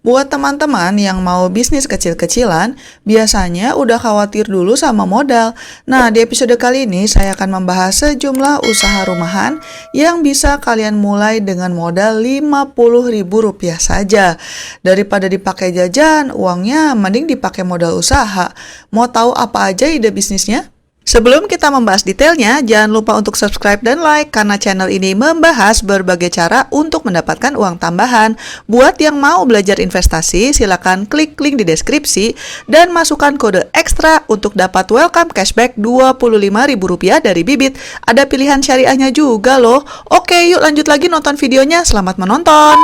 Buat teman-teman yang mau bisnis kecil-kecilan, biasanya udah khawatir dulu sama modal. Nah, di episode kali ini saya akan membahas sejumlah usaha rumahan yang bisa kalian mulai dengan modal Rp50.000 saja. Daripada dipakai jajan, uangnya mending dipakai modal usaha. Mau tahu apa aja ide bisnisnya? Sebelum kita membahas detailnya, jangan lupa untuk subscribe dan like karena channel ini membahas berbagai cara untuk mendapatkan uang tambahan. Buat yang mau belajar investasi, silakan klik link di deskripsi dan masukkan kode ekstra untuk dapat welcome cashback Rp25.000 dari Bibit. Ada pilihan syariahnya juga loh. Oke, yuk lanjut lagi nonton videonya. Selamat menonton.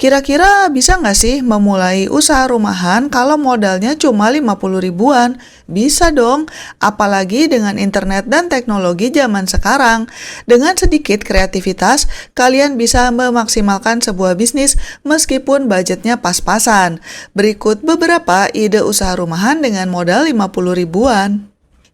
Kira-kira bisa nggak sih memulai usaha rumahan kalau modalnya cuma 50 ribuan? Bisa dong, apalagi dengan internet dan teknologi zaman sekarang. Dengan sedikit kreativitas, kalian bisa memaksimalkan sebuah bisnis meskipun budgetnya pas-pasan. Berikut beberapa ide usaha rumahan dengan modal 50 ribuan.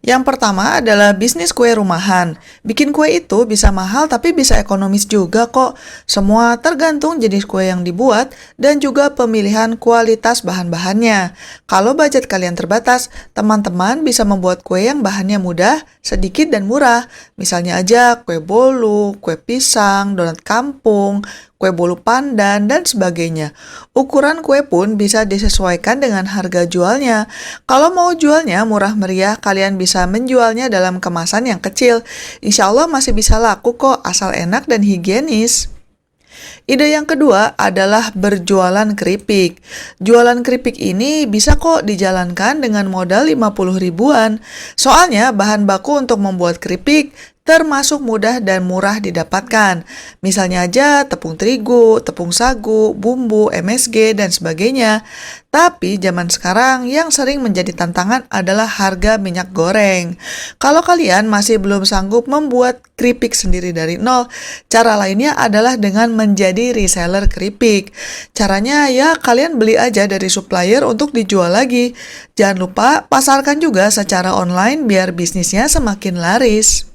Yang pertama adalah bisnis kue rumahan. Bikin kue itu bisa mahal tapi bisa ekonomis juga kok. Semua tergantung jenis kue yang dibuat dan juga pemilihan kualitas bahan-bahannya. Kalau budget kalian terbatas, teman-teman bisa membuat kue yang bahannya mudah, sedikit dan murah. Misalnya aja kue bolu, kue pisang, donat kampung, kue bolu pandan, dan sebagainya. Ukuran kue pun bisa disesuaikan dengan harga jualnya. Kalau mau jualnya murah meriah, kalian bisa menjualnya dalam kemasan yang kecil. Insya Allah masih bisa laku kok, asal enak dan higienis. Ide yang kedua adalah berjualan keripik. Jualan keripik ini bisa kok dijalankan dengan modal 50 ribuan. Soalnya bahan baku untuk membuat keripik termasuk mudah dan murah didapatkan. Misalnya aja tepung terigu, tepung sagu, bumbu, MSG, dan sebagainya. Tapi zaman sekarang yang sering menjadi tantangan adalah harga minyak goreng. Kalau kalian masih belum sanggup membuat keripik sendiri dari nol, cara lainnya adalah dengan menjadi reseller keripik. Caranya ya kalian beli aja dari supplier untuk dijual lagi. Jangan lupa pasarkan juga secara online biar bisnisnya semakin laris.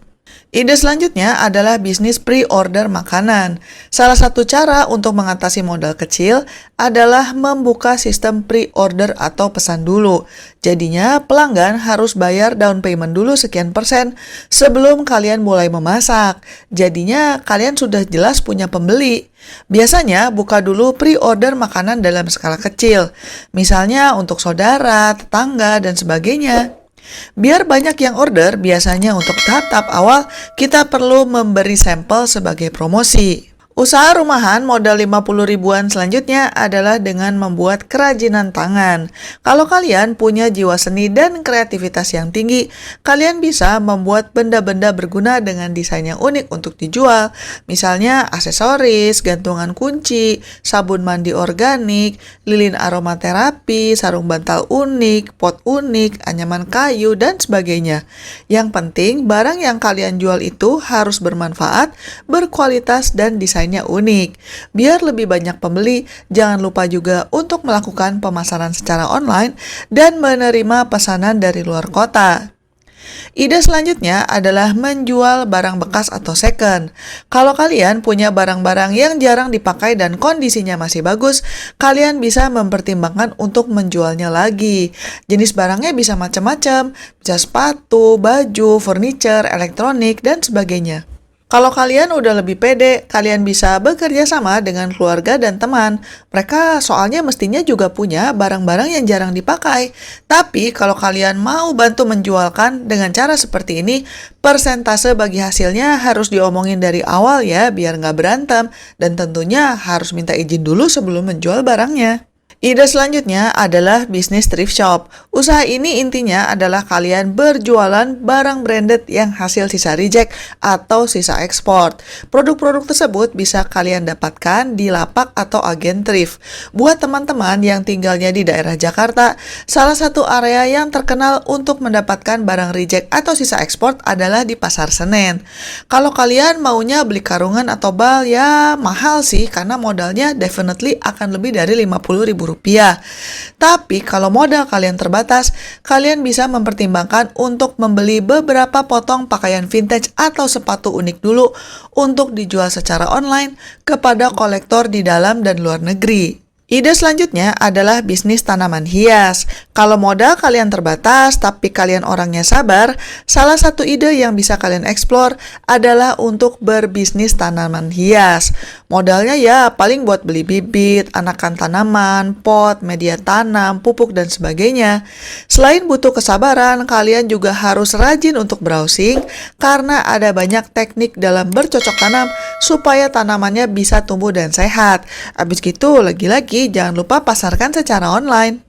Ide selanjutnya adalah bisnis pre-order makanan. Salah satu cara untuk mengatasi modal kecil adalah membuka sistem pre-order atau pesan dulu. Jadinya pelanggan harus bayar down payment dulu sekian persen sebelum kalian mulai memasak. Jadinya kalian sudah jelas punya pembeli. Biasanya buka dulu pre-order makanan dalam skala kecil. Misalnya untuk saudara, tetangga, dan sebagainya. Biar banyak yang order, biasanya untuk tahap awal kita perlu memberi sampel sebagai promosi. Usaha rumahan modal 50 ribuan selanjutnya adalah dengan membuat kerajinan tangan. Kalau kalian punya jiwa seni dan kreativitas yang tinggi, kalian bisa membuat benda-benda berguna dengan desain yang unik untuk dijual. Misalnya aksesoris, gantungan kunci, sabun mandi organik, lilin aromaterapi, sarung bantal unik, pot unik, anyaman kayu, dan sebagainya. Yang penting, barang yang kalian jual itu harus bermanfaat, berkualitas, dan desainnya unik. Biar lebih banyak pembeli, jangan lupa juga untuk melakukan pemasaran secara online dan menerima pesanan dari luar kota. Ide selanjutnya adalah menjual barang bekas atau second. Kalau kalian punya barang-barang yang jarang dipakai dan kondisinya masih bagus, kalian bisa mempertimbangkan untuk menjualnya lagi. Jenis barangnya bisa macam-macam, bisa sepatu, baju, furniture, elektronik, dan sebagainya. Kalau kalian udah lebih pede, kalian bisa bekerja sama dengan keluarga dan teman. Mereka soalnya mestinya juga punya barang-barang yang jarang dipakai. Tapi kalau kalian mau bantu menjualkan dengan cara seperti ini, persentase bagi hasilnya harus diomongin dari awal ya, biar nggak berantem. Dan tentunya harus minta izin dulu sebelum menjual barangnya. Ide selanjutnya adalah bisnis thrift shop. Usaha ini intinya adalah kalian berjualan barang branded yang hasil sisa reject atau sisa ekspor. Produk-produk tersebut bisa kalian dapatkan di lapak atau agen thrift. Buat teman-teman yang tinggalnya di daerah Jakarta, salah satu area yang terkenal untuk mendapatkan barang reject atau sisa ekspor adalah di Pasar Senen. Kalau kalian maunya beli karungan atau bal, ya mahal sih karena modalnya definitely akan lebih dari Rp50.000. Tapi kalau modal kalian terbatas, kalian bisa mempertimbangkan untuk membeli beberapa potong pakaian vintage atau sepatu unik dulu untuk dijual secara online kepada kolektor di dalam dan luar negeri. Ide selanjutnya adalah bisnis tanaman hias. Kalau modal kalian terbatas, tapi kalian orangnya sabar, salah satu ide yang bisa kalian eksplor adalah untuk berbisnis tanaman hias. Modalnya ya paling buat beli bibit, anakan tanaman, pot, media tanam, pupuk, dan sebagainya. Selain butuh kesabaran, kalian juga harus rajin untuk browsing karena ada banyak teknik dalam bercocok tanam supaya tanamannya bisa tumbuh dan sehat. Habis gitu, lagi-lagi jangan lupa pasarkan secara online.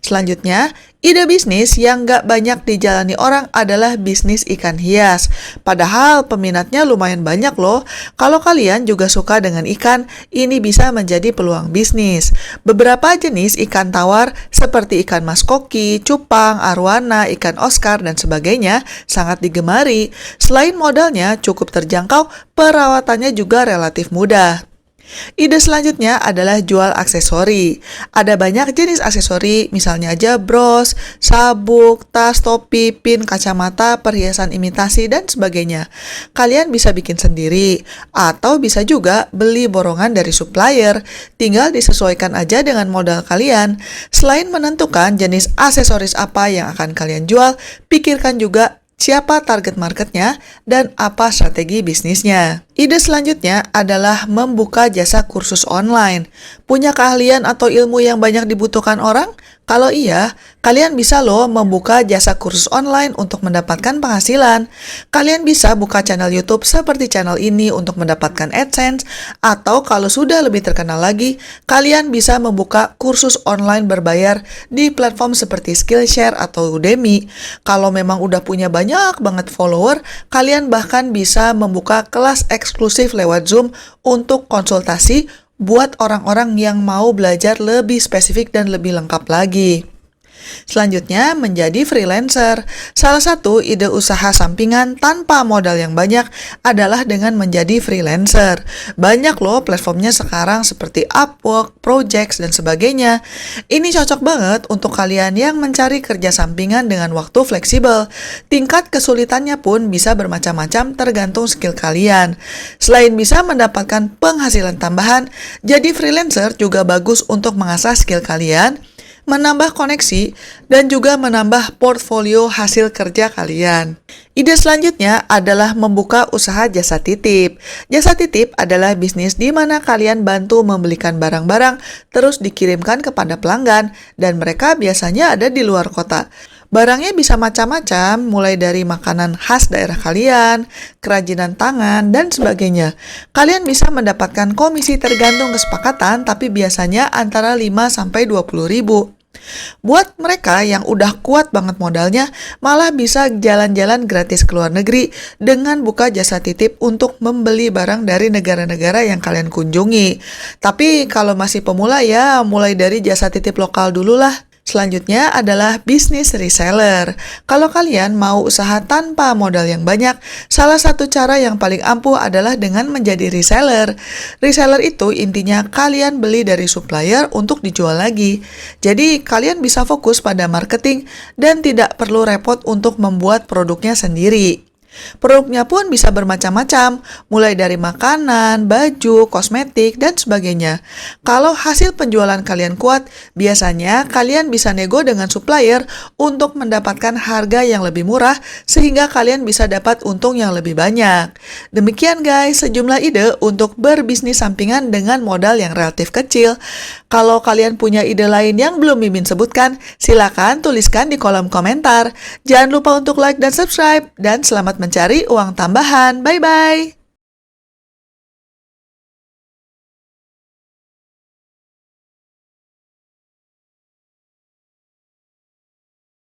Selanjutnya, ide bisnis yang nggak banyak dijalani orang adalah bisnis ikan hias. Padahal peminatnya lumayan banyak loh. Kalau kalian juga suka dengan ikan, ini bisa menjadi peluang bisnis. Beberapa jenis ikan tawar seperti ikan mas koki, cupang, arwana, ikan Oscar, dan sebagainya sangat digemari. Selain modalnya cukup terjangkau, perawatannya juga relatif mudah. Ide selanjutnya adalah jual aksesori. Ada banyak jenis aksesori, misalnya aja bros, sabuk, tas, topi, pin, kacamata, perhiasan imitasi, dan sebagainya. Kalian bisa bikin sendiri, atau bisa juga beli borongan dari supplier. Tinggal disesuaikan aja dengan modal kalian. Selain menentukan jenis aksesoris apa yang akan kalian jual, pikirkan juga siapa target marketnya, dan apa strategi bisnisnya. Ide selanjutnya adalah membuka jasa kursus online. Punya keahlian atau ilmu yang banyak dibutuhkan orang? Kalau iya, kalian bisa loh membuka jasa kursus online untuk mendapatkan penghasilan. Kalian bisa buka channel YouTube seperti channel ini untuk mendapatkan AdSense, atau kalau sudah lebih terkenal lagi, kalian bisa membuka kursus online berbayar di platform seperti Skillshare atau Udemy. Kalau memang udah punya banyak banget follower, kalian bahkan bisa membuka kelas eksklusif lewat Zoom untuk konsultasi buat orang-orang yang mau belajar lebih spesifik dan lebih lengkap lagi. Selanjutnya, menjadi freelancer. Salah satu ide usaha sampingan tanpa modal yang banyak adalah dengan menjadi freelancer. Banyak loh platformnya sekarang seperti Upwork, Projects, dan sebagainya. Ini cocok banget untuk kalian yang mencari kerja sampingan dengan waktu fleksibel. Tingkat kesulitannya pun bisa bermacam-macam tergantung skill kalian. Selain bisa mendapatkan penghasilan tambahan, jadi freelancer juga bagus untuk mengasah skill kalian, menambah koneksi, dan juga menambah portfolio hasil kerja kalian. Ide selanjutnya adalah membuka usaha jasa titip. Jasa titip adalah bisnis di mana kalian bantu membelikan barang-barang terus dikirimkan kepada pelanggan, dan mereka biasanya ada di luar kota. Barangnya bisa macam-macam, mulai dari makanan khas daerah kalian, kerajinan tangan, dan sebagainya. Kalian bisa mendapatkan komisi tergantung kesepakatan, tapi biasanya antara 5-20 ribu. Buat mereka yang udah kuat banget modalnya, malah bisa jalan-jalan gratis ke luar negeri dengan buka jasa titip untuk membeli barang dari negara-negara yang kalian kunjungi. Tapi kalau masih pemula ya, mulai dari jasa titip lokal dulu lah. Selanjutnya adalah bisnis reseller. Kalau kalian mau usaha tanpa modal yang banyak, salah satu cara yang paling ampuh adalah dengan menjadi reseller. Reseller itu intinya kalian beli dari supplier untuk dijual lagi. Jadi kalian bisa fokus pada marketing dan tidak perlu repot untuk membuat produknya sendiri. Produknya pun bisa bermacam-macam, mulai dari makanan, baju, kosmetik, dan sebagainya. Kalau hasil penjualan kalian kuat, biasanya kalian bisa nego dengan supplier untuk mendapatkan harga yang lebih murah, sehingga kalian bisa dapat untung yang lebih banyak. Demikian guys, sejumlah ide untuk berbisnis sampingan dengan modal yang relatif kecil. Kalau kalian punya ide lain yang belum Mimin sebutkan, silakan tuliskan di kolom komentar. Jangan lupa untuk like dan subscribe, dan selamat mencari uang tambahan. Bye-bye!